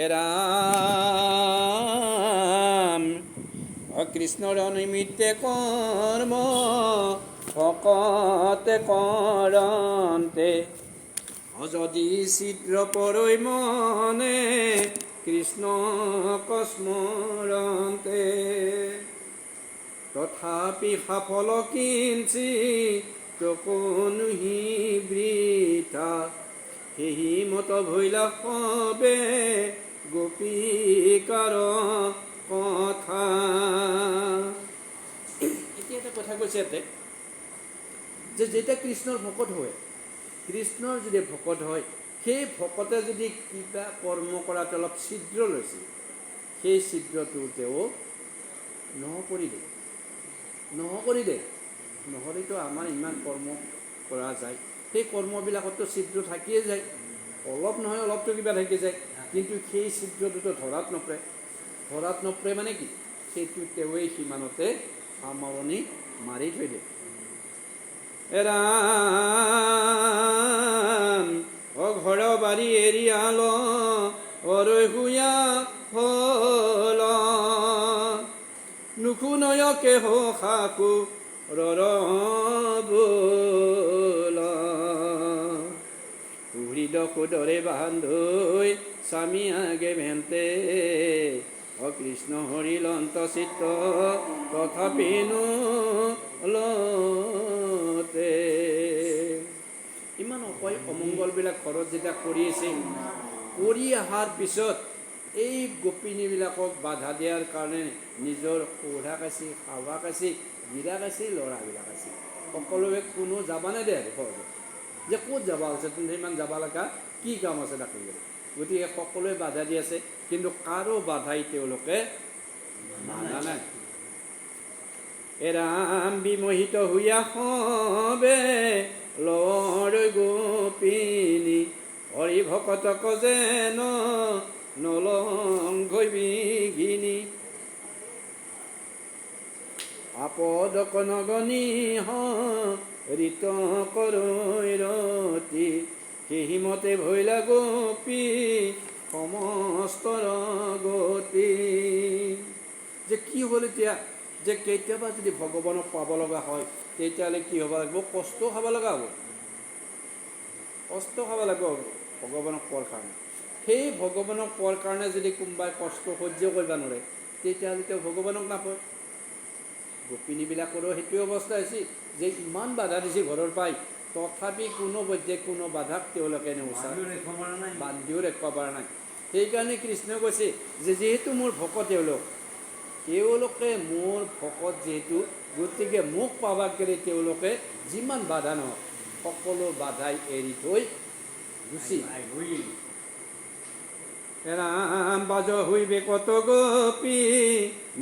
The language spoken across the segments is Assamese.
এৰাম কৃষ্ণৰ নিমিত্তে কৰ্ম ভকতে কৰন্তে যদি চিত্ৰ পৰৈ মনে কৃষ্ণ কস্মৰন্তে তথাপি সফল কিঞ্চি তকনুহি বৃথা সেহি মত ভৈলা সবে গোপীকাৰ কথা। এতিয়া এটা কথা কৈছে ইয়াতে যে যেতিয়া কৃষ্ণৰ ভকত হয়, কৃষ্ণৰ যদি ভকত হয়, সেই ভকতে যদি কিবা কৰ্ম কৰাত অলপ ছিদ্ৰ লৈছে, সেই ছিদ্ৰটো তেওঁ নহৰি দে নহৰিতো আমাৰ ইমান কৰ্ম কৰা যায়, সেই কৰ্মবিলাকতো ছিদ্ৰ থাকিয়ে যায়, অলপ নহয় অলপতো কিবা থাকি যায়, কিন্তু সেই ছিদ্ৰটোতো ধৰাত নপৰে মানে কি, সেইটো তেওঁৱেই সিমানতে সামৰণি মাৰি থৈ দিয়ে। এৰাম ঘৰ বাৰী এৰিয়াল অৰৈ হুয়া হল নুশুনয় কেহ সাকু ৰৰবোল হৃদ সুদৰে বান্ধৈ স্বামী আগে ভেন্তে কৃষ্ণ হৰিলন্ত চিত্ত তথাপিনো লতে। ইমান অমংগলবিলাক ঘৰত যেতিয়া কৰি আছে, কৰি অহাৰ পিছত এই গোপিনীবিলাকক বাধা দিয়াৰ কাৰণে নিজৰ শৌৰাক আছে, শাহুৱাক আছে, গিৰাক আছে, ল'ৰাবিলাক আছে, সকলোৱে কোনো যাবা নেদে আৰু ঘৰলৈ, যে ক'ত যাবা হৈছে তুমি ইমান যাবা লগা কি কাম আছে তাক লৈ। গতিকে সকলোৱে বাধা দি আছে, কিন্তু কাৰো বাধাই তেওঁলোকে মানা নাই। এৰাম বিমোহিত হুয়া সবে লৰৈ গোপিনী হৰি ভকতক যেন নলংঘৈ বিঘিনী আপদক নগনি ঋত কৰৈ ৰতি সেহিমতে ভৈলা গোপী সমস্তৰ গতি। যে কি হ'ল এতিয়া, যে কেতিয়াবা যদি ভগৱানক পাব লগা হয় তেতিয়াহ'লে কি হ'ব লাগিব, কষ্ট খাব লগা হ'ব, ভগৱানক পোৱাৰ কাৰণে। সেই ভগৱানক পোৱাৰ কাৰণে যদি কোনোবাই কষ্ট সহ্য কৰিব নোৱাৰে তেতিয়াহ'লে তেওঁ ভগৱানক নাপায়। গোপিনীবিলাকৰো সেইটোৱে অৱস্থা হৈছে যে ইমান বাধা দিছে ঘৰৰ পৰাই, তথাপি কোনো পৰ্যায়ত কোনো বাধাক তেওঁলোকে বান্ধিও ৰাখিব পৰা নাই। সেইকাৰণে কৃষ্ণই কৈছে যে যিহেতু মোৰ ভকত তেওঁলোকে মোৰ ভকত যিহেতু, গতিকে মোক পাবাক গ'লে তেওঁলোকে যিমান বাধা নহওক সকলো বাধাই এৰি থৈ গুচি ৰাম বাজ হইবে কত গোপী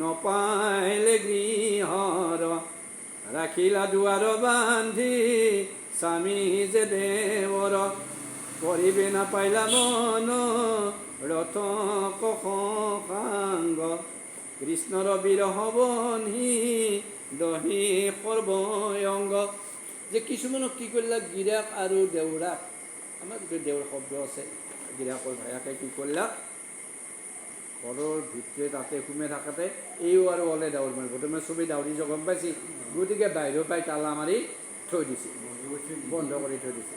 নপাইলে গৃহৰ ৰাখিলা দুৱাৰ বান্ধি স্বামী যে দেৱৰ কৰিবে নাপাইলা মন ৰথ কসাংগ কৃষ্ণৰ বিৰহ বন্ধি দহি সৰ্বয়ংগ। যে কিছুমানক কি কৰিলা, গিৰাক আৰু দেউৰাক, আমাৰ যিটো দেউৰ শব্দ আছে, গিৰাকৰ ভায়াকে কি কৰিলা, ঘৰৰ ভিতৰে তাতে সোমাই থাকোঁতে এইও আৰু ওলে দাউৰ মাৰিব, তাৰমানে চবেই দাউৰি গম পাইছে, গতিকে বাহিৰৰ পৰাই তালা মাৰি থৈ দিছে, বন্ধ কৰি থৈ দিছে।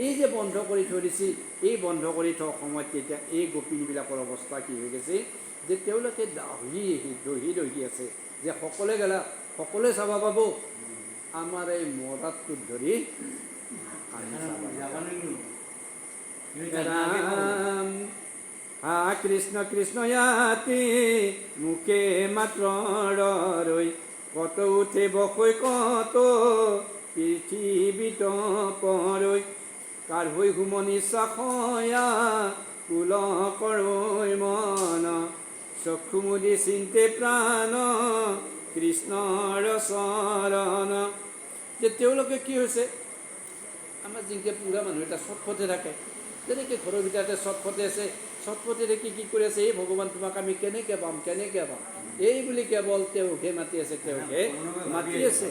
এই যে বন্ধ কৰি থৈ দিছে, এই বন্ধ কৰি থোৱা সময়ত তেতিয়া এই গোপিনীবিলাকৰ অৱস্থা কি হৈ গৈছে, যে তেওঁলোকে দহি আছে, যে সকলোৱে গেলা সকলোৱে চাবা পাব, আমাৰ এই মৰাটোত ধৰি কৃষ্ণ কৃষ্ণ ইয়াতি মুখে মাত্ৰ ৰৈ কত উঠে বকৈ কত পৃথিৱীত পৰৈ কাৰ হৈ হুমনি চাখয়া কুল কৰৈ মন চক্ষু মুদি চিন্তে প্ৰাণ কৃষ্ণৰ চৰণ। যে তেওঁলোকে কি হৈছে, আমাৰ যিনকে পুৰা মানুহ এটা চটফটে থাকে, তেনেকৈ ঘৰৰ ভিতৰতে চটফটে আছে, চটফটে দেখি কি কৰি আছে, এই ভগৱান তোমাক আমি কেনেকৈ পাম এই বুলি কেৱল তেওঁকে মাতি আছে, তেওঁকে মাতি আছে।